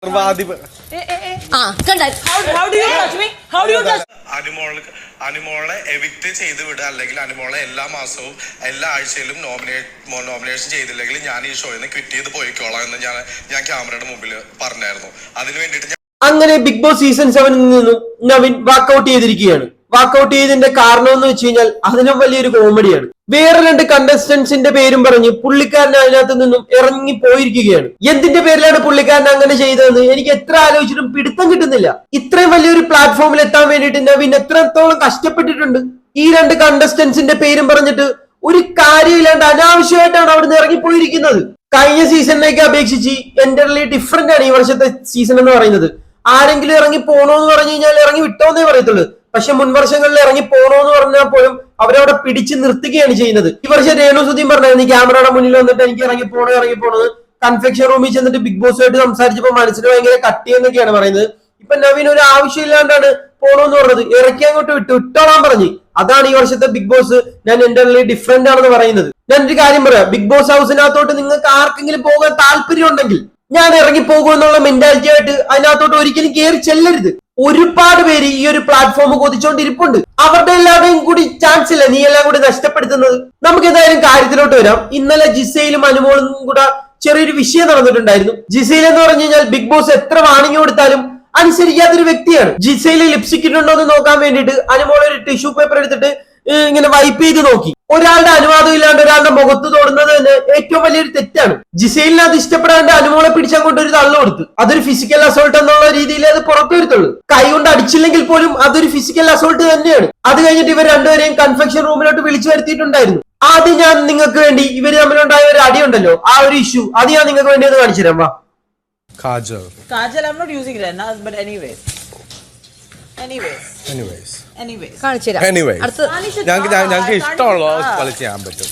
How do you touch me? How do you touch? അനുമോളെ evict ചെയ്ത് വിടുക, അല്ലെങ്കിൽ അനുമോളെ എല്ലാ മാസവും എല്ലാ ആഴ്ചയിലും നോമിനേഷൻ ചെയ്തില്ലെങ്കിൽ ഞാൻ ഈ ഷോയിൽ നിന്ന് ക്വിറ്റ് ചെയ്ത് പോയിക്കോളാം എന്ന് ഞാൻ ക്യാമറയുടെ മുമ്പിൽ പറഞ്ഞായിരുന്നു. അതിനു വേണ്ടിയിട്ട് അങ്ങനെ ബിഗ് ബോസ് സീസൺ 7 നിന്നും നവീൻ വാക്കൌട്ട് ചെയ്തിരിക്കുകയാണ്. വാക്കൌട്ട് ചെയ്തതിന്റെ കാരണം എന്ന് വെച്ച് കഴിഞ്ഞാൽ അതിനും വലിയൊരു കോമഡിയാണ്. വേറെ രണ്ട് കണ്ടസ്റ്റന്റ്സിന്റെ പേരും പറഞ്ഞ് പുള്ളിക്കാരൻ അതിനകത്ത് നിന്നും ഇറങ്ങി പോയിരിക്കുകയാണ്. എന്തിന്റെ പേരിലാണ് പുള്ളിക്കാരൻ അങ്ങനെ ചെയ്തതെന്ന് എനിക്ക് എത്ര ആലോചിച്ചിട്ടും പിടുത്തം കിട്ടുന്നില്ല. ഇത്രയും വലിയൊരു പ്ലാറ്റ്ഫോമിൽ എത്താൻ വേണ്ടിയിട്ട് നവീൻ എത്രത്തോളം കഷ്ടപ്പെട്ടിട്ടുണ്ട്. ഈ രണ്ട് കണ്ടസ്റ്റന്റ്സിന്റെ പേരും പറഞ്ഞിട്ട് ഒരു കാര്യമില്ലാണ്ട് അനാവശ്യമായിട്ടാണ് അവിടുന്ന് ഇറങ്ങിപ്പോയിരിക്കുന്നത്. കഴിഞ്ഞ സീസണിലേക്ക് അപേക്ഷിച്ച് എൻ്റർലി ഡിഫറെന്റ് ആണ് ഈ വർഷത്തെ സീസൺ എന്ന് പറയുന്നത്. ആരെങ്കിലും ഇറങ്ങി പോണോന്ന് പറഞ്ഞു കഴിഞ്ഞാൽ ഇറങ്ങി വിട്ടോന്നേ പറയത്തുള്ളൂ. പക്ഷെ മുൻ വർഷങ്ങളിൽ ഇറങ്ങി പോണോന്ന് പറഞ്ഞാൽ പോലും അവരവിടെ പിടിച്ച് നിർത്തുകയാണ് ചെയ്യുന്നത്. ഈ വർഷം രേണു സുധീം പറഞ്ഞായിരുന്നു ക്യാമറയുടെ മുന്നിൽ വന്നിട്ട് എനിക്ക് ഇറങ്ങി പോണത് കൺഫെക്ഷൻ റൂമിൽ ചെന്നിട്ട് ബിഗ് ബോസുമായിട്ട് സംസാരിച്ചപ്പോൾ മനസ്സിന് ഭയങ്കര കട്ടിയെന്നൊക്കെയാണ് പറയുന്നത്. ഇപ്പൊ നവീൻ ഒരു ആവശ്യമില്ലാണ്ടാണ് പോണോന്ന് പറഞ്ഞത്, ഇറക്കി അങ്ങോട്ട് വിട്ടോളാൻ പറഞ്ഞു. അതാണ് ഈ വർഷത്തെ ബിഗ് ബോസ് ഞാൻ എൻ്റർലി ഡിഫറെന്റ് ആണെന്ന് പറയുന്നത്. ഞാനൊരു കാര്യം പറയാം, ബിഗ് ബോസ് ഹൗസിനകത്തോട്ട് നിങ്ങൾക്ക് ആർക്കെങ്കിലും പോകാൻ താല്പര്യം ഉണ്ടെങ്കിൽ ഞാൻ ഇറങ്ങി പോകുമെന്നുള്ള മെന്റാലിറ്റി ആയിട്ട് അതിനകത്തോട്ട് ഒരിക്കലും കയറി ചെല്ലരുത്. ഒരുപാട് പേര് ഈ ഒരു പ്ലാറ്റ്ഫോം കൊതിച്ചോണ്ടിരിപ്പുണ്ട്. അവരുടെ എല്ലാവരുടെയും കൂടി ചാൻസ് ഇല്ല നീ എല്ലാം കൂടി നഷ്ടപ്പെടുത്തുന്നത്. നമുക്ക് എന്തായാലും കാര്യത്തിലോട്ട് വരാം. ഇന്നലെ ജിസയിലും അനുമോളും കൂടെ ചെറിയൊരു വിഷയം നടന്നിട്ടുണ്ടായിരുന്നു. ജിസയിൽ എന്ന് പറഞ്ഞു കഴിഞ്ഞാൽ ബിഗ് ബോസ് എത്ര വാണിംഗ് കൊടുത്താലും അനുസരിക്കാത്തൊരു വ്യക്തിയാണ്. ജിസയിൽ ലിപ്സ്റ്റിക് ഇട്ടുണ്ടോ എന്ന് നോക്കാൻ വേണ്ടിയിട്ട് അനുമോൾ ഒരു ടിഷ്യൂ പേപ്പർ എടുത്തിട്ട് ഇങ്ങനെ വൈപ്പ് ചെയ്ത് നോക്കി. ഒരാളുടെ അനുവാദം ഇല്ലാണ്ട് ഒരാളുടെ മുഖത്ത് തൊടുന്നത് തന്നെ ഏറ്റവും വലിയൊരു തെറ്റാണ്. ജിസയിലിന് അത് ഇഷ്ടപ്പെടാണ്ട് അനുമോളെ പിടിച്ചങ്ങോട്ട് ഒരു തള്ളു കൊടുത്തു. അതൊരു ഫിസിക്കൽ അസോൾട്ട് എന്നുള്ള രീതിയിൽ അത് പുറത്തു വരുത്തുള്ളൂ. കൈ കൊണ്ട് അടിച്ചില്ലെങ്കിൽ പോലും അതൊരു ഫിസിക്കൽ അസോൾട്ട് തന്നെയാണ്. അത് കഴിഞ്ഞിട്ട് ഇവർ രണ്ടുപേരെയും കൺഫെക്ഷൻ റൂമിലോട്ട് വിളിച്ചു വരുത്തിയിട്ടുണ്ടായിരുന്നു. ആദ്യം ഞാൻ നിങ്ങൾക്ക് വേണ്ടി ഇവര് തമ്മിലുണ്ടായ ഒരു അടിയുണ്ടല്ലോ, ആ ഒരു ഇഷ്യൂ അത് ഞാൻ നിങ്ങൾക്ക് വേണ്ടി ഒന്ന് കാണിച്ചു തരാം. വാ. Kajal, I'm not using Rena, but anyways. ഞങ്ങൾക്ക് ഇഷ്ടമുള്ള കളി ചെയ്യാൻ പറ്റും.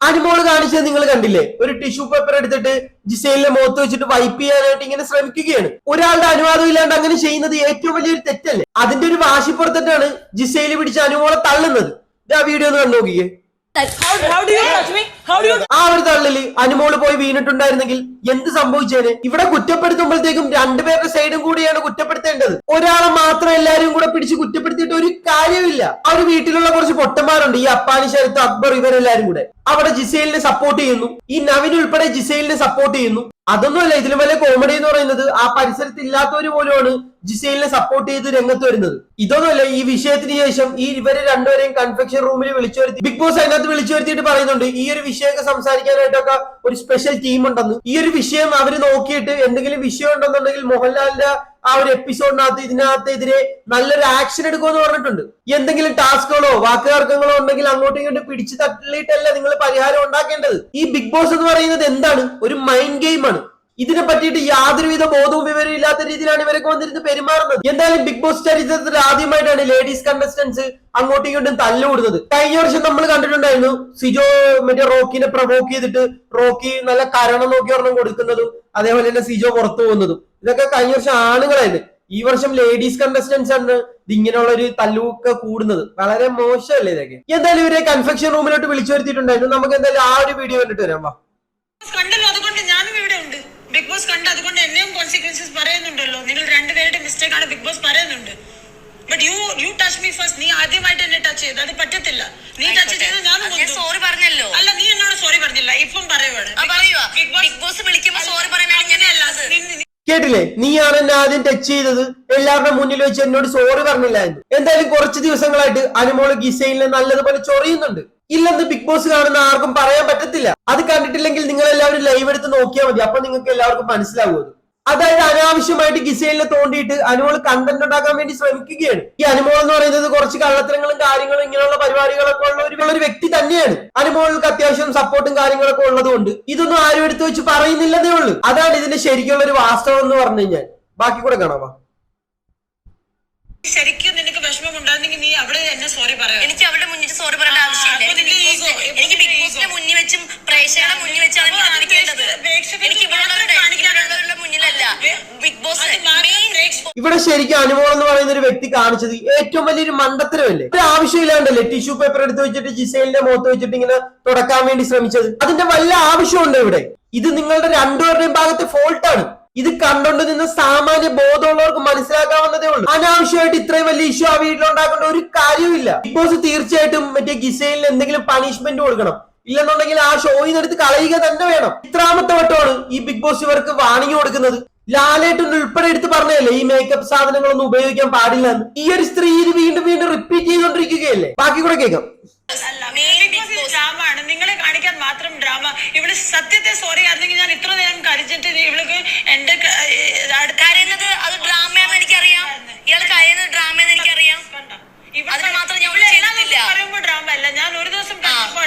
അനുമോള് കാണിച്ചത് നിങ്ങൾ കണ്ടില്ലേ? ഒരു ടിഷ്യൂ പേപ്പർ എടുത്തിട്ട് ജിസേലിന്റെ മുഖത്ത് വെച്ചിട്ട് വൈപ്പ് ചെയ്യാനായിട്ട് ഇങ്ങനെ ശ്രമിക്കുകയാണ്. ഒരാളുടെ അനുവാദം ഇല്ലാണ്ട് അങ്ങനെ ചെയ്യുന്നത് ഏറ്റവും വലിയൊരു തെറ്റല്ലേ? അതിന്റെ ഒരു വാശിപ്പുറത്തിട്ടാണ് ജിസേല് പിടിച്ച് അനുമോളെ തള്ളുന്നത്. ആ വീഡിയോ ഒന്ന് കണ്ടു നോക്കിയേ. ആ ഒരു തള്ളില് അനുമോള് പോയി വീണിട്ടുണ്ടായിരുന്നെങ്കിൽ എന്ത് സംഭവിച്ചേനെ? ഇവിടെ കുറ്റപ്പെടുത്തുമ്പോഴത്തേക്കും രണ്ടുപേരുടെ സൈഡും കൂടിയാണ് കുറ്റപ്പെടുത്തേണ്ടത്. ഒരാളെ മാത്രം എല്ലാരും കൂടെ പിടിച്ച് കുറ്റപ്പെടുത്തിയിട്ട് ഒരു കാര്യമില്ല. ആ ഒരു വീട്ടിലുള്ള കുറച്ച് പൊട്ടന്മാരുണ്ട്, ഈ അപ്പാനി ശരത്ത് അക്ബർ ഇവരെല്ലാരും കൂടെ അവിടെ ജിസേലിനെ സപ്പോർട്ട് ചെയ്യുന്നു. ഈ നവീൻ ഉൾപ്പെടെ ജിസേലിനെ സപ്പോർട്ട് ചെയ്യുന്നു. അതൊന്നുമല്ല ഇതിലും വലിയ കോമഡി എന്ന് പറയുന്നത്, ആ പരിസരത്ത് ഇല്ലാത്തവര് പോലുമാണ് ജിസേലിനെ സപ്പോർട്ട് ചെയ്ത് രംഗത്ത് വരുന്നത്. ഇതൊന്നുമല്ല, ഈ വിഷയത്തിന് ശേഷം ഈ ഇവര് രണ്ടുപേരെയും കൺഫെക്ഷൻ റൂമിൽ വിളിച്ചു വരുത്തി ബിഗ് ബോസ് അതിനകത്ത് വിളിച്ചു വരുത്തിയിട്ട് പറയുന്നുണ്ട് ഈ ഒരു വിഷയമൊക്കെ സംസാരിക്കാനായിട്ടൊക്കെ ഒരു സ്പെഷ്യൽ ടീം ഉണ്ടെന്ന്. ഈ ഒരു വിഷയം അവര് നോക്കിയിട്ട് എന്തെങ്കിലും വിഷയം ഉണ്ടെന്നുണ്ടെങ്കിൽ മോഹൻലാലിന്റെ ആ ഒരു എപ്പിസോഡിനകത്ത് ഇതിനെതിരെ നല്ലൊരു ആക്ഷൻ എടുക്കുമെന്ന് പറഞ്ഞിട്ടുണ്ട്. എന്തെങ്കിലും ടാസ്കുകളോ വാക്കുതർക്കങ്ങളോ ഉണ്ടെങ്കിൽ അങ്ങോട്ടും ഇങ്ങോട്ടും പിടിച്ചു തള്ളിയിട്ടല്ല നിങ്ങൾ പരിഹാരം ഉണ്ടാക്കേണ്ടത്. ഈ ബിഗ് ബോസ് എന്ന് പറയുന്നത് എന്താണ്? ഒരു മൈൻഡ് ഗെയിമാണ്. ഇതിനെ പറ്റിയിട്ട് യാതൊരുവിധ ബോധവും വിവരവും ഇല്ലാത്ത രീതിയിലാണ് ഇവരൊക്കെ വന്നിരുന്ന് പെരുമാറുന്നത്. എന്തായാലും ബിഗ് ബോസ് ചരിത്രത്തിൽ ആദ്യമായിട്ടാണ് ലേഡീസ് കണ്ടസ്റ്റന്റ്സ് അങ്ങോട്ടും ഇങ്ങോട്ടും തല്ലുകൂടുന്നത്. കഴിഞ്ഞ വർഷം നമ്മൾ കണ്ടിട്ടുണ്ടായിരുന്നു സിജോ മറ്റേ റോക്കിനെ പ്രൊവോക്ക് ചെയ്തിട്ട് റോക്കി നല്ല കരണം നോക്കി ഒരെണ്ണം കൊടുക്കുന്നതും അതേപോലെ തന്നെ സിജോ പുറത്തു പോകുന്നതും. ഇതൊക്കെ കഴിഞ്ഞ വർഷം ആണുങ്ങളായിരുന്നു. ഈ വർഷം ലേഡീസ് കണ്ടസ്റ്റന്റ്സ് ആണ് ഇങ്ങനെയുള്ള ഒരു തല്ലൂക്കെ കൂടുന്നത്. വളരെ മോശമല്ലേ ഇതൊക്കെ? എന്തായാലും ഇവരെ കൺഫെക്ഷൻ റൂമിലോട്ട് വിളിച്ചു വരുത്തിയിട്ടുണ്ടായിരുന്നു. നമുക്ക് എന്തായാലും ആ ഒരു വീഡിയോ കണ്ടിട്ട് വരാം. വാ. അതുകൊണ്ട് ഞാനും ഇവിടെ ഉണ്ട്. ബിഗ് ബോസ് കണ്ട് അതുകൊണ്ട് എന്നെയും കോൺസിക്വൻസസ് പറയുന്നുണ്ടല്ലോ. നിങ്ങൾ രണ്ടുപേരുടെ മിസ്റ്റേക്ക് ആണ് ബിഗ് ബോസ് പറയുന്നുണ്ട്. But you touch me first. നീ ആദ്യമായിട്ട് എന്നെ ടച്ച് ചെയ്ത് അത് പറ്റത്തില്ല. നീ ടച്ച് ചെയ്ത് ഞാൻ സോറി പറഞ്ഞല്ലോ. അല്ല, നീ എന്നോട് സോറി പറഞ്ഞില്ല, ഇപ്പം പറയുവാണ്. ബിഗ് ബോസ് വിളിക്കുമ്പോ സോറി പറയാൻ കേട്ടില്ലേ? നീയാണ് എന്നെ ആദ്യം ടച്ച് ചെയ്തത്, എല്ലാവരുടെ മുന്നിൽ വെച്ച് എന്നോട് സോറി പറഞ്ഞില്ല എന്ന്. എന്തായാലും കുറച്ച് ദിവസങ്ങളായിട്ട് അനുമോള് ഗിസയിലിനെ നല്ലതുപോലെ ചൊറിയുന്നുണ്ട്. ഇല്ലെന്ന് ബിഗ് ബോസ് കാണുന്ന ആർക്കും പറയാൻ പറ്റത്തില്ല. അത് കണ്ടിട്ടില്ലെങ്കിൽ നിങ്ങൾ എല്ലാവരും ലൈവ് എടുത്ത് നോക്കിയാൽ മതി. അപ്പൊ നിങ്ങൾക്ക് എല്ലാവർക്കും മനസ്സിലാവും. അതായത് അനാവശ്യമായിട്ട് ഗിസയിലിനെ തോണ്ടിയിട്ട് അനുമോൾ കണ്ടന്റ് ഉണ്ടാക്കാൻ വേണ്ടി ശ്രമിക്കുകയാണ്. ഈ അനുമോൾ എന്ന് പറയുന്നത് കുറച്ച് കള്ളത്തരങ്ങളും കാര്യങ്ങളും ഇങ്ങനെയുള്ള പരിപാടികളൊക്കെ ഉള്ള ഒരു വ്യക്തി തന്നെയാണ്. അനുമോൾക്ക് അത്യാവശ്യം സപ്പോർട്ടും കാര്യങ്ങളൊക്കെ ഉള്ളതുകൊണ്ട് ഇതൊന്നും ആരും എടുത്തു വെച്ച് പറയുന്നില്ലതേ ഉള്ളൂ. അതാണ് ഇതിന്റെ ശരിക്കുള്ള ഒരു വാസ്തവം എന്ന് പറഞ്ഞു കഴിഞ്ഞാൽ. ബാക്കി കൂടെ കാണാമോ? ശരിക്കും നിനക്ക് വിഷമം ഉണ്ടായിരുന്നെങ്കിൽ നീ അവിടെ എന്നെ സോറി പറയാം. എനിക്ക് അവിടെ മുന്നിൽ സോറി പറയേണ്ട ആവശ്യമില്ല. എനിക്ക് ബിഗ് ബോസിന്റെ മുന്നിൽ വെച്ചും പ്രേക്ഷകരുടെ മുന്നിൽ വെച്ചാണ് എനിക്ക് കാണിക്കേണ്ടത്. എനിക്ക് ഇവിടെ മുന്നിലല്ല. ബിഗ് ബോസ് ഇവിടെ ശരിക്കും അനുമോൾ എന്ന് പറയുന്ന ഒരു വ്യക്തി കാണിച്ചത് ഏറ്റവും വലിയൊരു മണ്ടത്തരമല്ലേ? ഒരു ആവശ്യമില്ലാണ്ടല്ലേ ടിഷ്യൂ പേപ്പർ എടുത്ത് വെച്ചിട്ട് ജിസേലിന്റെ മുഖത്ത് വെച്ചിട്ട് ഇങ്ങനെ തുടക്കാൻ വേണ്ടി ശ്രമിച്ചത്? അതിന്റെ വല്ല ആവശ്യമുണ്ടോ ഇവിടെ? ഇത് നിങ്ങളുടെ രണ്ടുപേരുടെയും ഭാഗത്തെ ഫോൾട്ടാണ്. ഇത് കണ്ടോണ്ട് നിന്ന് സാമാന്യ ബോധമുള്ളവർക്ക് മനസ്സിലാക്കാവുന്നതേ ഉള്ളൂ. അനാവശ്യമായിട്ട് ഇത്രയും വലിയ ഇഷ്യൂ ആ വീട്ടിലുണ്ടാക്കേണ്ട ഒരു കാര്യമില്ല. ബിഗ് ബോസ് തീർച്ചയായിട്ടും മറ്റേ ഗിസേലിന് എന്തെങ്കിലും പണിഷ്മെന്റ് കൊടുക്കണം. ഇല്ലെന്നുണ്ടെങ്കിൽ ആ ഷോയിൽ എടുത്ത് കളയുക തന്നെ വേണം. ഇത്രാമത്തെ വട്ടമാണ് ഈ ബിഗ് ബോസ് ഇവർക്ക് വാണിംഗ് കൊടുക്കുന്നത്. ലാലേട്ടൻ ഉൾപ്പെടെ എടുത്ത് പറഞ്ഞതല്ലേ ഈ മേക്കപ്പ് സാധനങ്ങളൊന്നും ഉപയോഗിക്കാൻ പാടില്ല എന്ന്. ഈ ഒരു സ്ത്രീ ഇത് വീണ്ടും വീണ്ടും റിപ്പീറ്റ് ചെയ്തുകൊണ്ടിരിക്കുകയല്ലേ? ബാക്കി കൂടെ കേൾക്കാം. ഡ്രാമ ആണ്, നിങ്ങളെ കാണിക്കാൻ മാത്രം ഡ്രാമ. ഇവിടെ സത്യത്തെ സോറി ആയിരുന്നെങ്കിൽ ഞാൻ ഇത്ര നേരം കരിച്ചിട്ട് ഇവൾക്ക് എന്റെ കരയുന്നത് അത് ഡ്രാമയാണെന്ന് എനിക്കറിയാം. ഇയാൾ കരയുന്നത് ഡ്രാമയെന്ന് എനിക്കറിയാം. അതിന് മാത്രം ഞാൻ പറയുമ്പോ ഡ്രാമ അല്ല, ഞാൻ ഒരു ദിവസം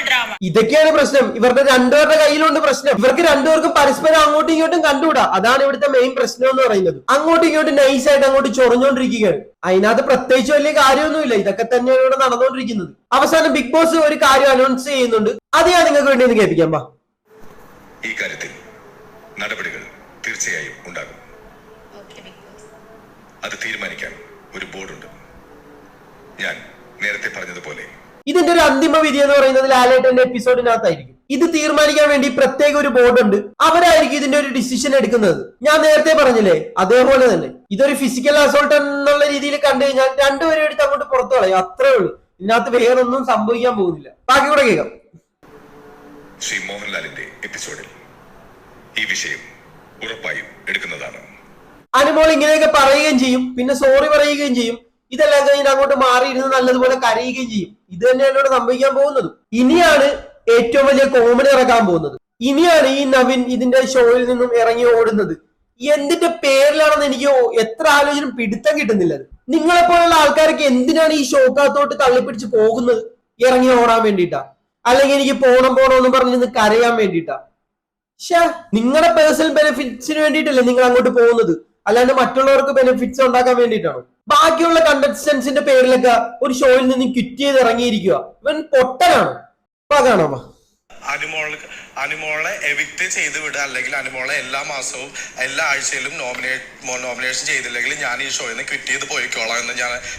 ഡ്രാമ. ഇതൊക്കെയാണ് പ്രശ്നം. ഇവരുടെ രണ്ടുപേരുടെ കയ്യിലുണ്ട് പ്രശ്നം. ഇവർക്ക് രണ്ടുപേർക്കും പരസ്പരം അങ്ങോട്ടും ഇങ്ങോട്ടും കണ്ടുകൂടാ. അതാണ് ഇവിടുത്തെ മെയിൻ പ്രശ്നം എന്ന് പറയുന്നത്. അങ്ങോട്ടും ഇങ്ങോട്ടും നൈസായിട്ട് അങ്ങോട്ട് ചൊറിഞ്ഞോണ്ടിരിക്കുകയാണ്. അതിനകത്ത് പ്രത്യേകിച്ച് വലിയ കാര്യമൊന്നുമില്ല. ഇതൊക്കെ തന്നെയാണ് ഇവിടെ നടന്നുകൊണ്ടിരിക്കുന്നത്. അവസാനം ബിഗ് ബോസ് ഒരു കാര്യം അനൗൺസ് ചെയ്യുന്നുണ്ട്. അത് ഞാൻ നിങ്ങൾക്ക് വേണ്ടി ഒന്ന് കേൾപ്പിക്കാം. വാ. ഈ കാര്യത്തിൽ നടപടികൾ തീർച്ചയായും ഉണ്ടാകും. അത് തീരുമാനിക്കാൻ ഒരു ബോർഡുണ്ട്. ഞാൻ നേരത്തെ പറഞ്ഞതുപോലെ ഇതിന്റെ ഒരു അന്തിമ വിധി എന്ന് പറയുന്നത് ലാലേട്ടന്റെ എപ്പിസോഡിനകത്തായിരിക്കും. ഇത് തീരുമാനിക്കാൻ വേണ്ടി പ്രത്യേക ഒരു ബോർഡ് ഉണ്ട്. അവരായിരിക്കും ഇതിന്റെ ഒരു ഡിസിഷൻ എടുക്കുന്നത്. ഞാൻ നേരത്തെ പറഞ്ഞില്ലേ, അതേപോലെ തന്നെ ഇതൊരു ഫിസിക്കൽ അസോൾട്ട് എന്നുള്ള രീതിയിൽ കണ്ടു കഴിഞ്ഞാൽ രണ്ടുപേരും എടുത്ത് അങ്ങോട്ട് പുറത്തു കളയും. അത്രേ ഉള്ളൂ. ഇതിനകത്ത് വേറൊന്നും സംഭവിക്കാൻ പോകുന്നില്ല. ബാക്കി കൂടെ കേൾക്കാം. ശ്രീ മോഹൻലാലിന്റെ എപ്പിസോഡിൽ ഈ വിഷയം ഉറപ്പായും എടുക്കുന്നതാണ്. അനുമോൾ ഇങ്ങനെയൊക്കെ പറയുകയും ചെയ്യും, പിന്നെ സോറി പറയുകയും ചെയ്യും. ഇതെല്ലാം കഴിഞ്ഞ് അങ്ങോട്ട് മാറിയിരുന്ന് നല്ലതുപോലെ കരയുകയും ചെയ്യും. ഇത് തന്നെയാണ് ഇവിടെ സംഭവിക്കാൻ പോകുന്നത്. ഇനിയാണ് ഏറ്റവും വലിയ കോമഡി ഇറക്കാൻ പോകുന്നത്. ഇനിയാണ് ഈ നവിൻ ഇതിന്റെ ഷോയിൽ നിന്നും ഇറങ്ങി ഓടുന്നത്. എന്തിന്റെ പേരിലാണെന്ന് എനിക്ക് എത്ര ആലോചന പിടുത്തം കിട്ടുന്നില്ല. നിങ്ങളെപ്പോലുള്ള ആൾക്കാരൊക്കെ എന്തിനാണ് ഈ ഷോക്കകത്തോട്ട് തള്ളിപ്പിടിച്ച് പോകുന്നത്? ഇറങ്ങി ഓടാൻ വേണ്ടിയിട്ടാ, അല്ലെങ്കിൽ എനിക്ക് പോണം എന്ന് പറഞ്ഞിരുന്ന് കരയാൻ വേണ്ടിയിട്ടാ? നിങ്ങളുടെ പേഴ്സണൽ ബെനിഫിറ്റ്സിന് വേണ്ടിയിട്ടല്ലേ നിങ്ങൾ അങ്ങോട്ട് പോകുന്നത്, അല്ലാണ്ട് മറ്റുള്ളവർക്ക് ബെനിഫിറ്റ്സ് ഉണ്ടാക്കാൻ വേണ്ടിയിട്ടാണോ? ബാക്കിയുള്ള കണ്ടസ്റ്റൻസിന്റെ പേരിലൊക്കെ ഒരു ഷോയിൽ നിന്ന് ക്വിറ്റ് ചെയ്ത് ഇറങ്ങിയിരിക്കുക. ഇവൻ പൊട്ടനാണ്. കാണാമോ? അനുമോളെ എവിക്റ്റ് ചെയ്ത് വിടുക, അല്ലെങ്കിൽ അനുമോളെ എല്ലാ മാസവും എല്ലാ ആഴ്ചയിലും നോമിനേഷൻ ചെയ്തില്ലെങ്കിൽ ഞാൻ ഈ ഷോയിൽ നിന്ന് ക്വിറ്റ് ചെയ്ത് പോയിക്കോളാം എന്ന്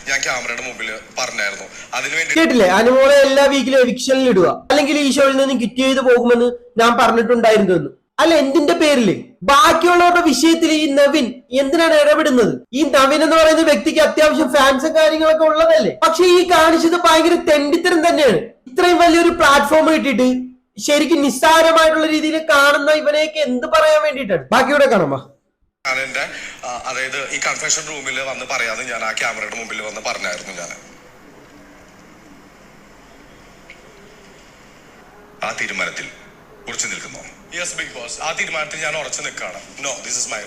ഞാൻ ക്യാമറയുടെ മുമ്പിൽ പറഞ്ഞായിരുന്നു. അതിനുവേണ്ടി കേട്ടില്ലേ? അനുമോളെ എല്ലാ വീക്കിലും എവിക്ഷനിൽ ഇടുക, അല്ലെങ്കിൽ ഈ ഷോയിൽ നിന്ന് ക്വിറ്റ് ചെയ്ത് പോകുമെന്ന് ഞാൻ പറഞ്ഞിട്ടുണ്ടായിരുന്നു എന്ന്. അല്ല, എന്തിന്റെ പേരില്? ബാക്കിയുള്ളവരുടെ വിഷയത്തിൽ ഈ നവിൻ എന്തിനാണ് ഇടപെടുന്നത്? ഈ നവിൻ എന്ന് പറയുന്ന വ്യക്തിക്ക് അത്യാവശ്യം ഫാൻസും കാര്യങ്ങളൊക്കെ ഉള്ളതല്ലേ. പക്ഷെ ഈ കാണിച്ചത് ഭയങ്കര തെണ്ടിത്തരം തന്നെയാണ്. ഇത്രയും വലിയൊരു പ്ലാറ്റ്ഫോം കിട്ടിയിട്ട് ശരിക്കും നിസ്സാരമായിട്ടുള്ള രീതിയിൽ കാണുന്ന ഇവനെയൊക്കെ എന്ത് പറയാൻ വേണ്ടിയിട്ടാണ്? ബാക്കിയൂടെ കാണാമോ? ഞാൻ എന്റെ അതായത് ഈ കൺഫെഷൻ റൂമിൽ വന്ന് പറയാന്ന് ഞാൻ ആ ക്യാമറയുടെ മുമ്പിൽ വന്ന് പറഞ്ഞായിരുന്നു. ഞാൻ ആ തീരുമാനത്തിൽ ഉറച്ചു നിൽക്കുന്നു. യെസ് ബിഗ് ബോസ്, ആ തീരുമാനത്തിൽ ഞാൻ ഉറച്ചു നിൽക്കുകയാണ്. No, this is my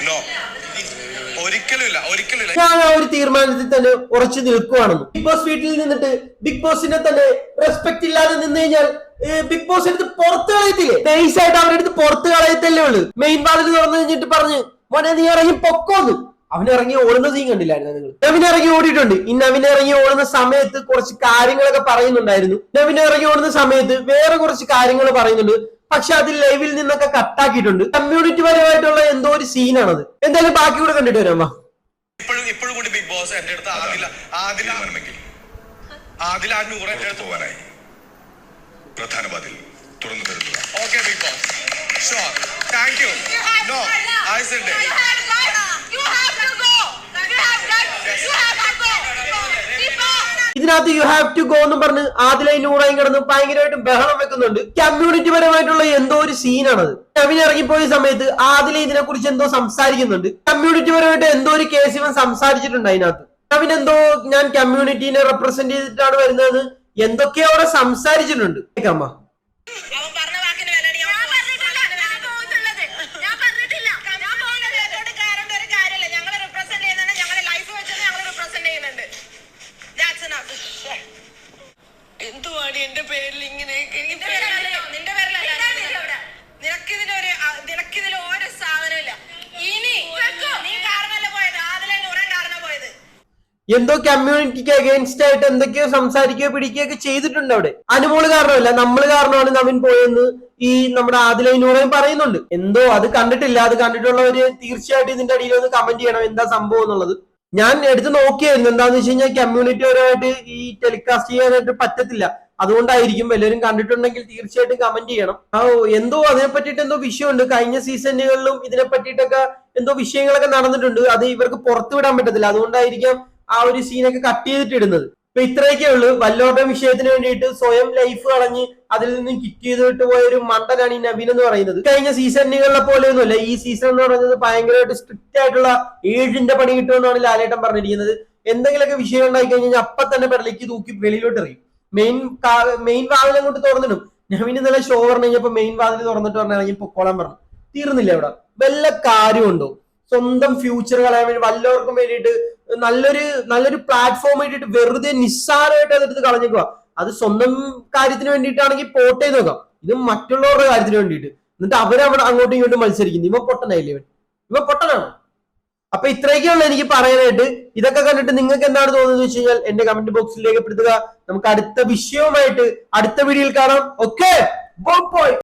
no, ഒരിക്കലുമില്ല. ഞാൻ ആ ഒരു തീരുമാനത്തിൽ തന്നെ ഉറച്ചു നിൽക്കുവാണെന്ന്. ബിഗ് ബോസ് വീട്ടിൽ നിന്നിട്ട് ബിഗ് ബോസിനെ തന്നെ റെസ്പെക്ട് ഇല്ലാതെ നിന്ന് കഴിഞ്ഞാൽ ബിഗ് ബോസ് എടുത്ത് പുറത്ത് കളയത്തില്ലേ? നൈസായിട്ട് അവരെടുത്ത് പുറത്ത് കളയത്തല്ലേ ഉള്ളു. മെയിൻ വാതിൽ തുറന്നു കഴിഞ്ഞിട്ട് പറഞ്ഞ് മോനെ നീ ഇറങ്ങി പൊക്കോന്ന്. അവനിറങ്ങി ഓടുന്ന സീൻ കണ്ടില്ലായിരുന്നു നിങ്ങൾ? നവിൻ ഇറങ്ങി ഓടിയിട്ടുണ്ട്. ഈ നവിൻ ഇറങ്ങി ഓടുന്ന സമയത്ത് കുറച്ച് കാര്യങ്ങളൊക്കെ പറയുന്നുണ്ടായിരുന്നു. നവിൻ ഇറങ്ങി ഓടുന്ന സമയത്ത് വേറെ കുറച്ച് കാര്യങ്ങൾ പറയുന്നുണ്ട്. പക്ഷെ അത് ലൈവിൽ നിന്നൊക്കെ കട്ടാക്കിയിട്ടുണ്ട്. കമ്മ്യൂണിറ്റി പരമായിട്ടുള്ള എന്തോ ഒരു സീനാണത്. എന്തായാലും ബാക്കി കൂടെ കണ്ടിട്ട് വരാം. ഇപ്പോഴും കൂടി ബിഗ് ബോസ് എന്റെ അടുത്ത് ആദില നൂറ് എന്റെ അടുത്ത് പോകാനായി പ്രധാന വാതിൽ തുറന്നു തരുക. Okay big boss, sure, thank you. No, I said ഇതിനകത്ത് യു ഹാവ് ടു ഗോ എന്ന് പറഞ്ഞ് ആദിലൈ നൂറായും കിടന്ന് ഭയങ്കരമായിട്ടും ബഹളം വെക്കുന്നുണ്ട്. കമ്മ്യൂണിറ്റി പരമായിട്ടുള്ള എന്തോ ഒരു സീനാണത്. നവിൻ ഇറങ്ങിപ്പോയ സമയത്ത് ആദില ഇതിനെ കുറിച്ച് എന്തോ സംസാരിക്കുന്നുണ്ട്. കമ്മ്യൂണിറ്റി പരമായിട്ട് എന്തോ ഒരു കേസ് ഇവൻ സംസാരിച്ചിട്ടുണ്ട് അതിനകത്ത്. നവിൻ എന്തോ ഞാൻ കമ്മ്യൂണിറ്റീനെ റെപ്രസെന്റ് ചെയ്തിട്ടാണ് വരുന്നതെന്ന് എന്തൊക്കെയോ അവിടെ സംസാരിച്ചിട്ടുണ്ട്. കേൾക്കാമ്മ. എന്തുവാണ് എന്റെ പേരിൽ ഇങ്ങനെ? നിനക്കിതിൽ ഓരോ സാധനമില്ല. ഇനി നീ കാരണല്ല പോയത്, ആദിലെ നൂറൻ കാരണം പോയത്. എന്തോ കമ്മ്യൂണിറ്റിക്ക് അഗേൻസ്റ്റ് ആയിട്ട് എന്തൊക്കെയോ സംസാരിക്കുകയോ പിടിക്കുകയോ ഒക്കെ ചെയ്തിട്ടുണ്ട് അവിടെ. അനുമോള് കാരണമല്ല, നമ്മൾ കാരണമാണ് നവീൻ പോയെന്ന് ഈ നമ്മുടെ ആദിലൈനൂറയും പറയുന്നുണ്ട്. എന്തോ അത് കണ്ടിട്ടില്ല. അത് കണ്ടിട്ടുള്ളവര് തീർച്ചയായിട്ടും ഇതിന്റെ അടിയിൽ ഒന്ന് കമന്റ് ചെയ്യണം എന്താ സംഭവം എന്നുള്ളത്. ഞാൻ എടുത്ത് നോക്കിയായിരുന്നു. എന്താന്ന് വെച്ച് കഴിഞ്ഞാൽ കമ്മ്യൂണിറ്റി പരമായിട്ട് ഈ ടെലികാസ്റ്റ് ചെയ്യാനായിട്ട് പറ്റത്തില്ല. അതുകൊണ്ടായിരിക്കും. എല്ലാവരും കണ്ടിട്ടുണ്ടെങ്കിൽ തീർച്ചയായിട്ടും കമന്റ് ചെയ്യണം. എന്തോ അതിനെ പറ്റിയിട്ട് എന്തോ വിഷയമുണ്ട്. കഴിഞ്ഞ സീസണുകളിലും ഇതിനെ പറ്റിയിട്ടൊക്കെ എന്തോ വിഷയങ്ങളൊക്കെ നടന്നിട്ടുണ്ട്. അത് ഇവർക്ക് പുറത്തു വിടാൻ പറ്റത്തില്ല. അതുകൊണ്ടായിരിക്കാം ആ ഒരു സീനൊക്കെ കട്ട് ചെയ്തിട്ട് ഇടുന്നത്. ഇപ്പൊ ഇത്രയൊക്കെ ഉള്ളൂ. വല്ലോരുടെ വിഷയത്തിന് വേണ്ടിയിട്ട് സ്വയം ലൈഫ് കളഞ്ഞ് അതിൽ നിന്നും കിറ്റ് ചെയ്തിട്ട് പോയ ഒരു മണ്ടനാണ് ഈ നവീൻ എന്ന് പറയുന്നത്. കഴിഞ്ഞ സീസണുകളിലെ പോലെയൊന്നുമല്ല. ഈ സീസൺ എന്ന് പറയുന്നത് ഭയങ്കരമായിട്ട് സ്ട്രിക്റ്റ് ആയിട്ടുള്ള ഏഴിന്റെ പണി കിട്ടുമെന്നാണ് ലാലേട്ടൻ പറഞ്ഞിരിക്കുന്നത്. എന്തെങ്കിലുമൊക്കെ വിഷയം ഉണ്ടായി കഴിഞ്ഞാൽ അപ്പൊ തന്നെ പെടലേക്ക് തൂക്കി വെളിയിലോട്ട് എറിയും. മെയിൻ വാതിൽ അങ്ങോട്ട് തുറന്നിടും. നവീൻ ഇന്നലെ ഷോ പറഞ്ഞു കഴിഞ്ഞപ്പോ മെയിൻ വാതിൽ തുറന്നിട്ട് പറഞ്ഞാൽ പൊക്കോളാൻ പറഞ്ഞു. തീർന്നില്ല അവിടെ. വല്ല കാര്യമുണ്ടോ? സ്വന്തം ഫ്യൂച്ചർ കളയാൻ വേണ്ടി വല്ലവർക്കും വേണ്ടിയിട്ട് നല്ലൊരു പ്ലാറ്റ്ഫോം വേണ്ടിയിട്ട് വെറുതെ നിസ്സാരമായിട്ട് അതെടുത്ത് കളഞ്ഞേക്കുക. അത് സ്വന്തം കാര്യത്തിന് വേണ്ടിയിട്ടാണെങ്കിൽ പോട്ടെ നോക്കാം. ഇത് മറ്റുള്ളവരുടെ കാര്യത്തിന് വേണ്ടിയിട്ട്. എന്നിട്ട് അവരവിടെ അങ്ങോട്ടും ഇങ്ങോട്ടും മത്സരിക്കുന്നു. ഇവ പൊട്ടനായില്ലേ? ഇവ പൊട്ടനാണോ? അപ്പൊ ഇത്രയൊക്കെയുള്ള എനിക്ക് പറയാനായിട്ട്. ഇതൊക്കെ കണ്ടിട്ട് നിങ്ങൾക്ക് എന്താണ് തോന്നുന്നത് വെച്ച് കഴിഞ്ഞാൽ എന്റെ കമന്റ് ബോക്സിൽ രേഖപ്പെടുത്തുക. നമുക്ക് അടുത്ത വിഷയവുമായിട്ട് അടുത്ത വീഡിയോയിൽ കാണാം. Okay, by.